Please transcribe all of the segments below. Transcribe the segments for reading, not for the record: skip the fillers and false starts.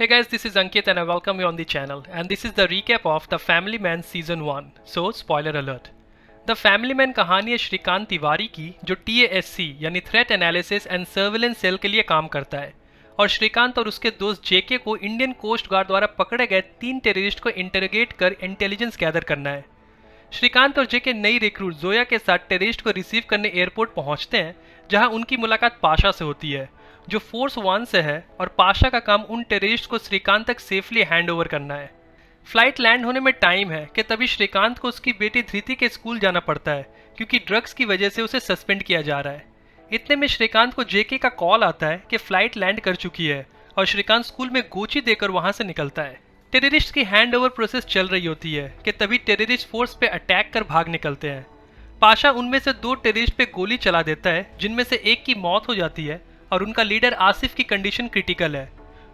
Hey guys, this is Ankit and I welcome you on the channel, and this is the recap of The Family Man Season 1. So, spoiler alert. The Family Man कहानी है श्रीकांत तिवारी की जो TASC यानी threat analysis and surveillance cell के लिए काम करता है और श्रीकांत और उसके दोस्त जेके को इंडियन कोस्ट गार्ड द्वारा पकड़े गए 3 टेररिस्ट को इंटरोगेट कर इंटेलिजेंस गैदर करना है। श्रीकांत और जेके नई रिक्रूट जोया के साथ टेररिस्ट को रिसीव करने एयरपोर्ट पहुंचते हैं, जहां उनकी मुलाकात पाशा से होती है जो फोर्स 1 से है, और पाशा का काम उन टेररिस्ट को श्रीकांत तक सेफली हैंड ओवर करना है। फ्लाइट लैंड होने में टाइम है कि तभी श्रीकांत को उसकी बेटी धृति के स्कूल जाना पड़ता है क्योंकि ड्रग्स की वजह से उसे सस्पेंड किया जा रहा है। इतने में श्रीकांत को जेके का कॉल आता है कि फ्लाइट लैंड कर चुकी है और श्रीकांत स्कूल में गोची देकर वहां से निकलता है। टेररिस्ट की हैंड ओवर प्रोसेस चल रही होती है कि तभी टेररिस्ट फोर्स पे अटैक कर भाग निकलते हैं। पाशा उनमें से 2 टेररिस्ट पे गोली चला देता है, जिनमें से एक की मौत हो जाती है और उनका लीडर आसिफ की कंडीशन क्रिटिकल है।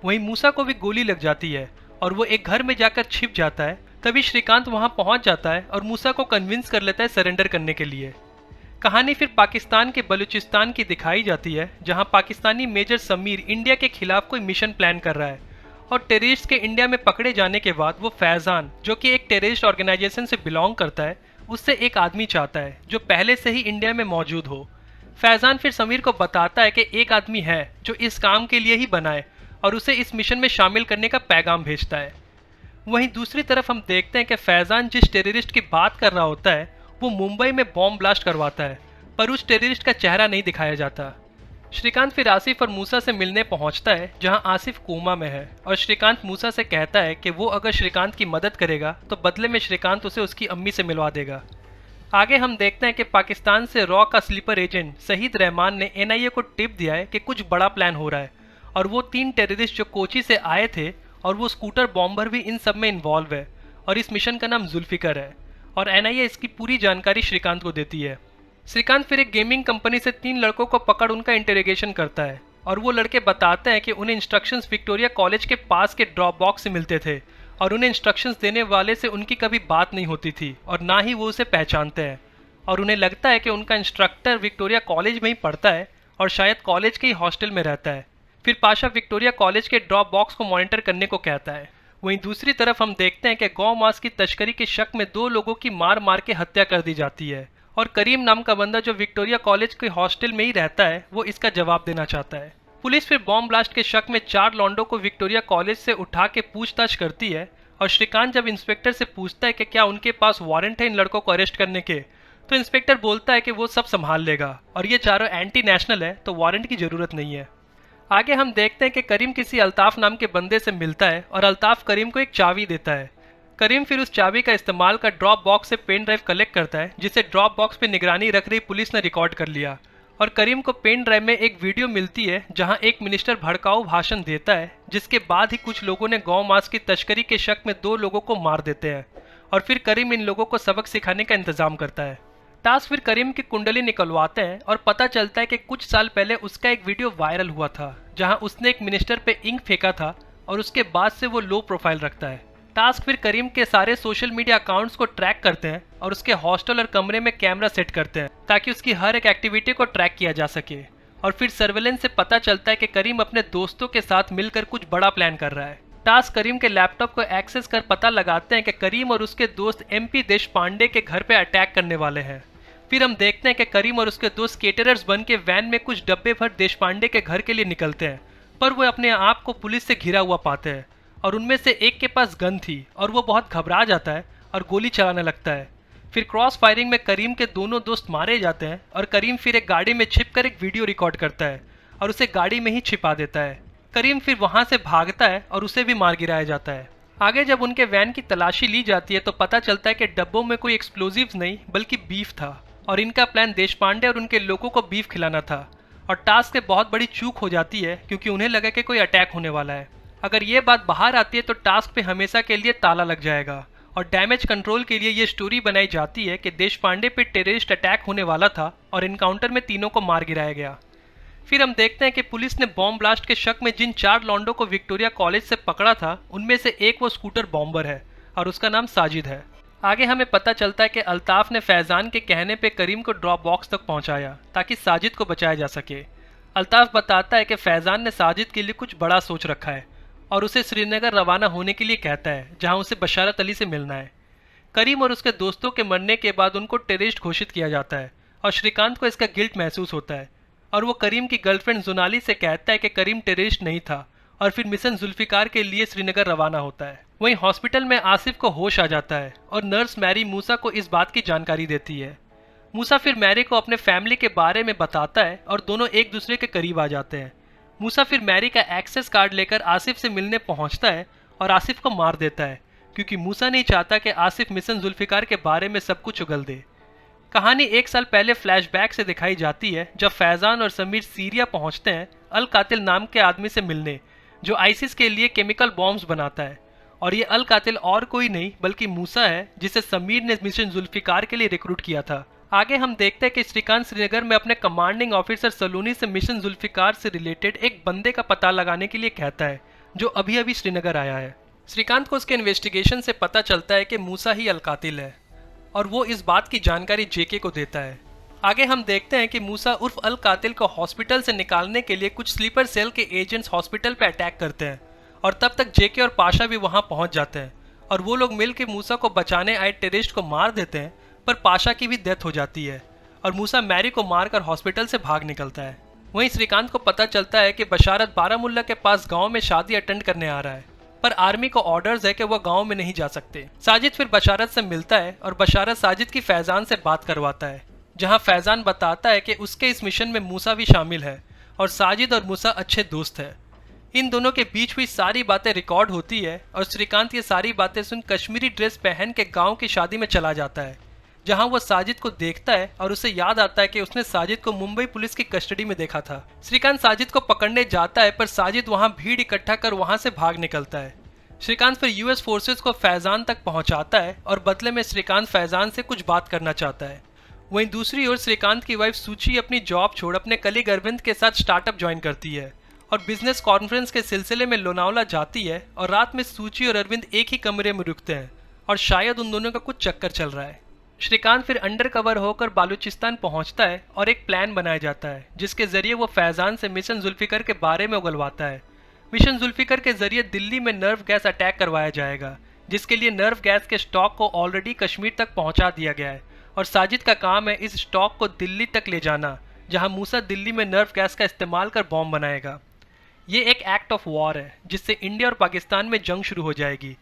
वहीं मूसा को भी गोली लग जाती है और वो एक घर में जाकर छिप जाता है। तभी श्रीकांत वहां पहुंच जाता है और मूसा को कन्विंस कर लेता है सरेंडर करने के लिए। कहानी फिर पाकिस्तान के बलूचिस्तान की दिखाई जाती है, जहां पाकिस्तानी मेजर समीर इंडिया के खिलाफ कोई मिशन प्लान कर रहा है और टेररिस्ट के इंडिया में पकड़े जाने के बाद वो फैजान, जो कि एक टेररिस्ट ऑर्गेनाइजेशन से बिलोंग करता है, उससे एक आदमी चाहता है जो पहले से ही इंडिया में मौजूद हो। फैजान फिर समीर को बताता है कि एक आदमी है जो इस काम के लिए ही बना है और उसे इस मिशन में शामिल करने का पैगाम भेजता है। वहीं दूसरी तरफ हम देखते हैं कि फैजान जिस टेररिस्ट की बात कर रहा होता है वो मुंबई में बॉम्ब ब्लास्ट करवाता है, पर उस टेररिस्ट का चेहरा नहीं दिखाया जाता। श्रीकांत फिर आसिफ और मूसा से मिलने पहुंचता है, जहां आसिफ कोमा में है और श्रीकांत मूसा से कहता है कि वो अगर श्रीकांत की मदद करेगा तो बदले में श्रीकांत उसे उसकी अम्मी से मिलवा देगा। आगे हम देखते हैं कि पाकिस्तान से रॉ का स्लीपर एजेंट शहीद रहमान ने एनआईए को टिप दिया है कि कुछ बड़ा प्लान हो रहा है और वो 3 टेररिस्ट जो कोची से आए थे और वो स्कूटर बॉम्बर भी इन सब में इन्वॉल्व है और इस मिशन का नाम जुल्फिकर है और एनआईए इसकी पूरी जानकारी श्रीकांत को देती है। श्रीकांत फिर एक गेमिंग कंपनी से 3 लड़कों को पकड़ उनका इंटरोगेशन करता है और वो लड़के बताते हैं कि उन्हें इंस्ट्रक्शंस विक्टोरिया कॉलेज के पास के ड्रॉप बॉक्स से मिलते थे और उन्हें इंस्ट्रक्शंस देने वाले से उनकी कभी बात नहीं होती थी और ना ही वो उसे पहचानते हैं और उन्हें लगता है कि उनका इंस्ट्रक्टर विक्टोरिया कॉलेज में ही पढ़ता है और शायद कॉलेज के ही हॉस्टल में रहता है। फिर पाशा विक्टोरिया कॉलेज के ड्रॉप बॉक्स को मॉनिटर करने को कहता है। वहीं दूसरी तरफ हम देखते हैं कि गौ मांस की तस्करी के शक में 2 लोगों की मार मार के हत्या कर दी जाती है और करीम नाम का बंदा जो विक्टोरिया कॉलेज के हॉस्टल में ही रहता है वो इसका जवाब देना चाहता है। पुलिस फिर बॉम्ब ब्लास्ट के शक में 4 लॉन्डो को विक्टोरिया कॉलेज से उठा के पूछताछ करती है और श्रीकांत जब इंस्पेक्टर से पूछता है कि क्या उनके पास वारंट है इन लड़कों को अरेस्ट करने के, तो इंस्पेक्टर बोलता है कि वो सब संभाल लेगा और ये चारों एंटी नेशनल है तो वारंट की जरूरत नहीं है। आगे हम देखते हैं कि करीम किसी अल्ताफ नाम के बंदे से मिलता है और अल्ताफ करीम को एक चाबी देता है। करीम फिर उस चाबी का इस्तेमाल कर ड्रॉप बॉक्स से पेन ड्राइव कलेक्ट करता है, जिसे ड्रॉप बॉक्स पे निगरानी रख रही पुलिस ने रिकॉर्ड कर लिया और करीम को पेन ड्राइव में एक वीडियो मिलती है जहां एक मिनिस्टर भड़काऊ भाषण देता है, जिसके बाद ही कुछ लोगों ने गौ मांस की तस्करी के शक में 2 लोगों को मार देते हैं और फिर करीम इन लोगों को सबक सिखाने का इंतजाम करता है। टास्क फिर करीम की कुंडली निकलवाते हैं और पता चलता है कि कुछ साल पहले उसका एक वीडियो वायरल हुआ था जहां उसने एक मिनिस्टर पे इंक फेंका था और उसके बाद से वो लो प्रोफाइल रखता है। टास्क फिर करीम के सारे सोशल मीडिया अकाउंट्स को ट्रैक करते हैं और उसके हॉस्टल और कमरे में कैमरा सेट करते हैं ताकि उसकी हर एक एक्टिविटी को ट्रैक किया जा सके और फिर सर्वेलेंस से पता चलता है कि करीम अपने दोस्तों के साथ मिलकर कुछ बड़ा प्लान कर रहा है। टास्क करीम के लैपटॉप को एक्सेस कर पता लगाते हैं कि करीम और उसके दोस्त MP देशपांडे के घर पे अटैक करने वाले हैं। फिर हम देखते हैं कि करीम और उसके दोस्त केटरर्स बन के वैन में कुछ डब्बे भर देशपांडे के घर के लिए निकलते हैं, पर वो अपने आप को पुलिस से घिरा हुआ पाते हैं और उनमें से एक के पास गन थी और वो बहुत घबरा जाता है और गोली चलाने लगता है। फिर क्रॉस फायरिंग में करीम के दोनों दोस्त मारे जाते हैं और करीम फिर एक गाड़ी में छिपकर एक वीडियो रिकॉर्ड करता है और उसे गाड़ी में ही छिपा देता है। करीम फिर वहां से भागता है और उसे भी मार गिराया जाता है। आगे जब उनके वैन की तलाशी ली जाती है तो पता चलता है कि डब्बों में कोई एक्सप्लोजिव्स नहीं बल्कि बीफ था और इनका प्लान देशपांडे और उनके लोगों को बीफ खिलाना था और टास्क से बहुत बड़ी चूक हो जाती है क्योंकि उन्हें लगा कि कोई अटैक होने वाला है। अगर ये बात बाहर आती है तो टास्क पे हमेशा के लिए ताला लग जाएगा और डैमेज कंट्रोल के लिए ये स्टोरी बनाई जाती है कि देशपांडे पे टेररिस्ट अटैक होने वाला था और इनकाउंटर में तीनों को मार गिराया गया। फिर हम देखते हैं कि पुलिस ने बॉम्ब ब्लास्ट के शक में जिन 4 लॉन्डो को विक्टोरिया कॉलेज से पकड़ा था उनमें से एक वो स्कूटर बॉम्बर है और उसका नाम साजिद है। आगे हमें पता चलता है कि अल्ताफ ने फैजान के कहने पे करीम को ड्रॉप बॉक्स तक पहुंचाया ताकि साजिद को बचाया जा सके। अल्ताफ बताता है कि फैजान ने साजिद के लिए कुछ बड़ा सोच रखा है और उसे श्रीनगर रवाना होने के लिए कहता है, जहां उसे बशारत अली से मिलना है। करीम और उसके दोस्तों के मरने के बाद उनको टेररिस्ट घोषित किया जाता है और श्रीकांत को इसका गिल्ट महसूस होता है और वो करीम की गर्लफ्रेंड जुनाली से कहता है कि करीम टेररिस्ट नहीं था और फिर मिशन जुल्फिकार के लिए श्रीनगर रवाना होता है। वहीं हॉस्पिटल में आसिफ को होश आ जाता है और नर्स मैरी मूसा को इस बात की जानकारी देती है। मूसा फिर मैरी को अपने फैमिली के बारे में बताता है और दोनों एक दूसरे के करीब आ जाते हैं। मूसा फिर मैरी का एक्सेस कार्ड लेकर आसिफ से मिलने पहुंचता है और आसिफ को मार देता है क्योंकि मूसा नहीं चाहता कि आसिफ मिशन जुल्फिकार के बारे में सब कुछ उगल दे। कहानी 1 साल पहले फ्लैशबैक से दिखाई जाती है जब फैजान और समीर सीरिया पहुंचते हैं अल कातिल नाम के आदमी से मिलने, जो आईसिस के लिए केमिकल बॉम्ब्स बनाता है। और ये अल कातिल और कोई नहीं बल्कि मूसा है, जिसे समीर ने मिशन जुल्फिकार के लिए रिक्रूट किया था। आगे हम देखते हैं कि श्रीकांत श्रीनगर में अपने कमांडिंग ऑफिसर सलूनी से मिशन जुल्फिकार से रिलेटेड एक बंदे का पता लगाने के लिए कहता है जो अभी अभी श्रीनगर आया है। श्रीकांत को उसके इन्वेस्टिगेशन से पता चलता है कि मूसा ही अल कातिल है और वो इस बात की जानकारी जेके को देता है। आगे हम देखते हैं कि मूसा उर्फ अल कातिल को हॉस्पिटल से निकालने के लिए कुछ स्लीपर सेल के एजेंट्स हॉस्पिटल पर अटैक करते हैं और तब तक जेके और पाशा भी वहां पहुंच जाते हैं और वो लोग मिलकर मूसा को बचाने आए टेररिस्ट को मार देते हैं, पर पाशा की भी डेथ हो जाती है और मूसा मैरी को मारकर हॉस्पिटल से भाग निकलता है। वहीं श्रीकांत को पता चलता है कि बशारत बारामुल्ला के पास गांव में शादी अटेंड करने आ रहा है, पर आर्मी को ऑर्डर्स है कि वह गांव में नहीं जा सकते। साजिद फिर बशारत से मिलता है और बशारत साजिद की फैजान से बात करवाता है, जहां फैजान बताता है कि उसके इस मिशन में मूसा भी शामिल है और साजिद और मूसा अच्छे दोस्त है। इन दोनों के बीच हुई सारी बातें रिकॉर्ड होती है और श्रीकांत ये सारी बातें सुन कश्मीरी ड्रेस पहन के गांव की शादी में चला जाता है, जहां वो साजिद को देखता है और उसे याद आता है कि उसने साजिद को मुंबई पुलिस की कस्टडी में देखा था। श्रीकांत साजिद को पकड़ने जाता है पर साजिद वहां भीड़ इकट्ठा कर वहां से भाग निकलता है। श्रीकांत फिर यूएस फोर्सेस को फैजान तक पहुंचाता है और बदले में श्रीकांत फैजान से कुछ बात करना चाहता है। वहीं दूसरी ओर श्रीकांत की वाइफ सूची अपनी जॉब छोड़ अपने कलीग अरविंद के साथ स्टार्टअप ज्वाइन करती है और बिजनेस कॉन्फ्रेंस के सिलसिले में लोनावला जाती है और रात में सूची और अरविंद एक ही कमरे में रुकते हैं और शायद उन दोनों का कुछ चक्कर चल रहा है। श्रीकांत फिर अंडर कवर होकर बालूचिस्तान पहुंचता है और एक प्लान बनाया जाता है जिसके जरिए वो फैजान से मिशन जुल्फिकर के बारे में उगलवाता है। मिशन जुल्फिकर के जरिए दिल्ली में नर्व गैस अटैक करवाया जाएगा, जिसके लिए नर्व गैस के स्टॉक को ऑलरेडी कश्मीर तक पहुंचा दिया गया है और साजिद का काम है इस स्टॉक को दिल्ली तक ले जाना, जहां मूसा दिल्ली में नर्व गैस का इस्तेमाल कर बॉम्ब बनाएगा। ये एक एक्ट ऑफ वॉर है जिससे इंडिया और पाकिस्तान में जंग शुरू हो जाएगी।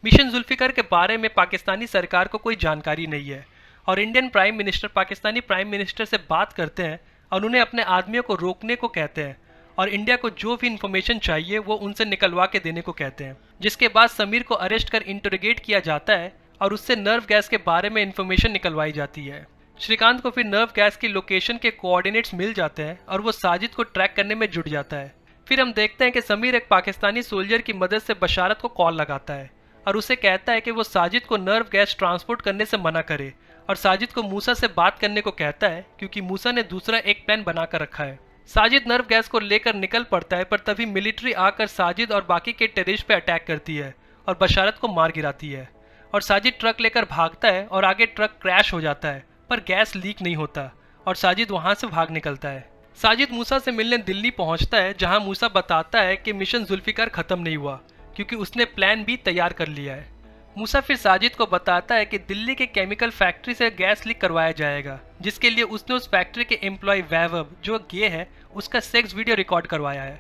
मिशन जुल्फिकर के बारे में पाकिस्तानी सरकार को कोई जानकारी नहीं है और Indian prime minister Pakistani prime minister से बात करते हैं और उन्हें अपने आदमियों को रोकने को कहते हैं और इंडिया को जो भी इंफॉर्मेशन चाहिए वो उनसे निकलवा के देने को कहते हैं। जिसके बाद समीर को अरेस्ट कर इंटरोगेट किया जाता है और उससे नर्व गैस के बारे में इंफॉर्मेशन निकलवाई जाती है। श्रीकांत को फिर नर्व गैस की लोकेशन के कोऑर्डिनेट्स मिल जाते हैं और वो साजिद को ट्रैक करने में जुट जाता है। फिर हम देखते हैं कि समीर एक पाकिस्तानी सोल्जर की मदद से बशारत को कॉल लगाता है और उसे कहता है कि वो साजिद को नर्व गैस ट्रांसपोर्ट करने से मना करे और साजिद को मूसा से बात करने को कहता है क्योंकि मूसा ने दूसरा एक प्लान बनाकर रखा है। साजिद नर्व गैस को लेकर निकल पड़ता है पर तभी मिलिट्री आकर साजिद और बाकी के टेररिस्ट पे अटैक करती है और बशारत को मार गिराती है और साजिद ट्रक लेकर भागता है और आगे ट्रक क्रैश हो जाता है पर गैस लीक नहीं होता और साजिद वहां से भाग निकलता है। साजिद मूसा से मिलने दिल्ली पहुंचता है, जहां मूसा बताता है कि मिशन जुल्फिकार खत्म नहीं हुआ क्योंकि उसने प्लान भी तैयार कर लिया है। मूसा फिर साजिद को बताता है कि दिल्ली के केमिकल फैक्ट्री से गैस लीक करवाया जाएगा, जिसके लिए उसने उस फैक्ट्री के एम्प्लॉय वैभव, जो गे है, उसका सेक्स वीडियो रिकॉर्ड करवाया है।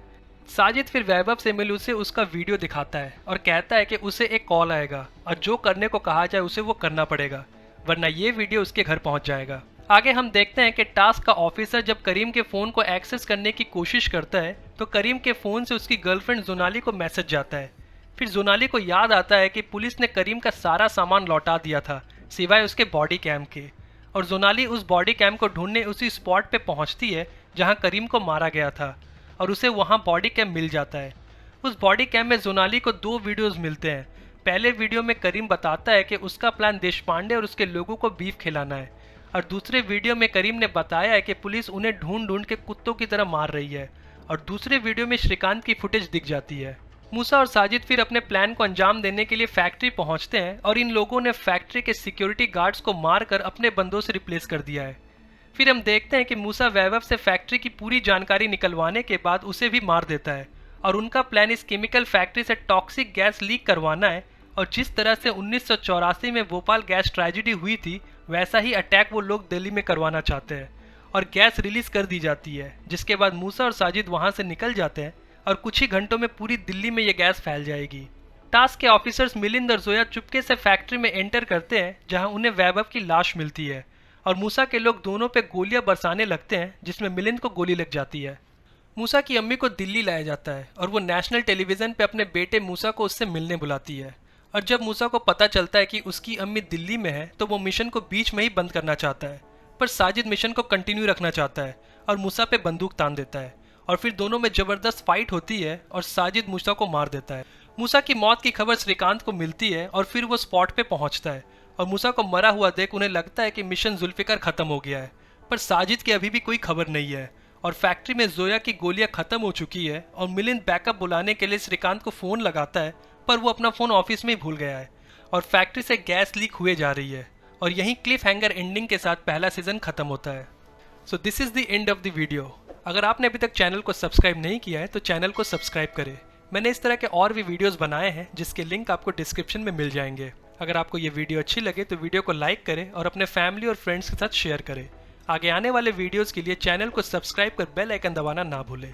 साजिद फिर वैभव से मिल उसे उसका वीडियो दिखाता है और कहता है कि उसे एक कॉल आएगा और जो करने को कहा जाए उसे वो करना पड़ेगा, वरना ये वीडियो उसके घर पहुंच जाएगा। आगे हम देखते हैं कि टास्क का ऑफिसर जब करीम के फ़ोन को एक्सेस करने की कोशिश करता है तो करीम के फ़ोन से उसकी गर्लफ्रेंड जोनाली को मैसेज जाता है। फिर जोनाली को याद आता है कि पुलिस ने करीम का सारा सामान लौटा दिया था सिवाय उसके बॉडी कैम के, और जोनाली उस बॉडी कैम को ढूंढने उसी स्पॉट पे पहुंचती है जहां करीम को मारा गया था और उसे वहां बॉडी कैम मिल जाता है। उस बॉडी कैम में जोनाली को 2 वीडियोज़ मिलते हैं। पहले वीडियो में करीम बताता है कि उसका प्लान देशपांडे और उसके लोगों को बीफ खिलाना है और दूसरे वीडियो में करीम ने बताया है कि पुलिस उन्हें ढूंढ ढूंढ के कुत्तों की तरह मार रही है और दूसरे वीडियो में श्रीकांत की फुटेज दिख जाती है। मूसा और साजिद फिर अपने प्लान को अंजाम देने के लिए फैक्ट्री पहुंचते हैं और इन लोगों ने फैक्ट्री के सिक्योरिटी गार्ड्स को मारकर अपने बंदों से रिप्लेस कर दिया है। फिर हम देखते हैं कि मूसा वैभव से फैक्ट्री की पूरी जानकारी निकलवाने के बाद उसे भी मार देता है और उनका प्लान इस केमिकल फैक्ट्री से टॉक्सिक गैस लीक करवाना है और जिस तरह से 1984 में भोपाल गैस ट्रेजेडी हुई थी वैसा ही अटैक वो लोग दिल्ली में करवाना चाहते हैं और गैस रिलीज कर दी जाती है, जिसके बाद मूसा और साजिद वहां से निकल जाते हैं और कुछ ही घंटों में पूरी दिल्ली में ये गैस फैल जाएगी। टास्क के ऑफिसर्स मिलिंद और जोया चुपके से फैक्ट्री में एंटर करते हैं जहां उन्हें वैभव की लाश मिलती है और मूसा के लोग दोनों पे गोलियां बरसाने लगते हैं जिसमें मिलिंद को गोली लग जाती है। मूसा की अम्मी को दिल्ली लाया जाता है और वो नेशनल टेलीविजन पे अपने बेटे मूसा को उससे मिलने बुलाती है और जब मूसा को पता चलता है कि उसकी अम्मी दिल्ली में है तो वो मिशन को बीच में ही बंद करना चाहता है, पर साजिद मिशन को कंटिन्यू रखना चाहता है और मूसा पे बंदूक तान देता है और फिर दोनों में जबरदस्त फाइट होती है और साजिद मूसा को मार देता है। मूसा की मौत की खबर श्रीकांत को मिलती है और फिर वो स्पॉट पे पहुंचता है और मूसा को मरा हुआ देख उन्हें लगता है कि मिशन जुल्फिकार खत्म हो गया है, पर साजिद की अभी भी कोई खबर नहीं है और फैक्ट्री में जोया की गोलियां खत्म हो चुकी है और मिलिंद बैकअप बुलाने के लिए श्रीकांत को फोन लगाता है, पर वो अपना फोन ऑफिस में ही भूल गया है और फैक्ट्री से गैस लीक हुए जा रही है और यहीं क्लिफ हैंगर एंडिंग के साथ पहला सीजन खत्म होता है। So this is the end of the video. अगर आपने अभी तक चैनल को सब्सक्राइब नहीं किया है तो चैनल को सब्सक्राइब करें। मैंने इस तरह के और भी वीडियोस बनाए हैं जिसके लिंक आपको डिस्क्रिप्शन में मिल जाएंगे। अगर आपको ये वीडियो अच्छी लगे तो वीडियो को लाइक करें और अपने फैमिली और फ्रेंड्स के साथ शेयर करें। आगे आने वाले वीडियोस के लिए चैनल को सब्सक्राइब कर बेल आइकन दबाना ना भूलें।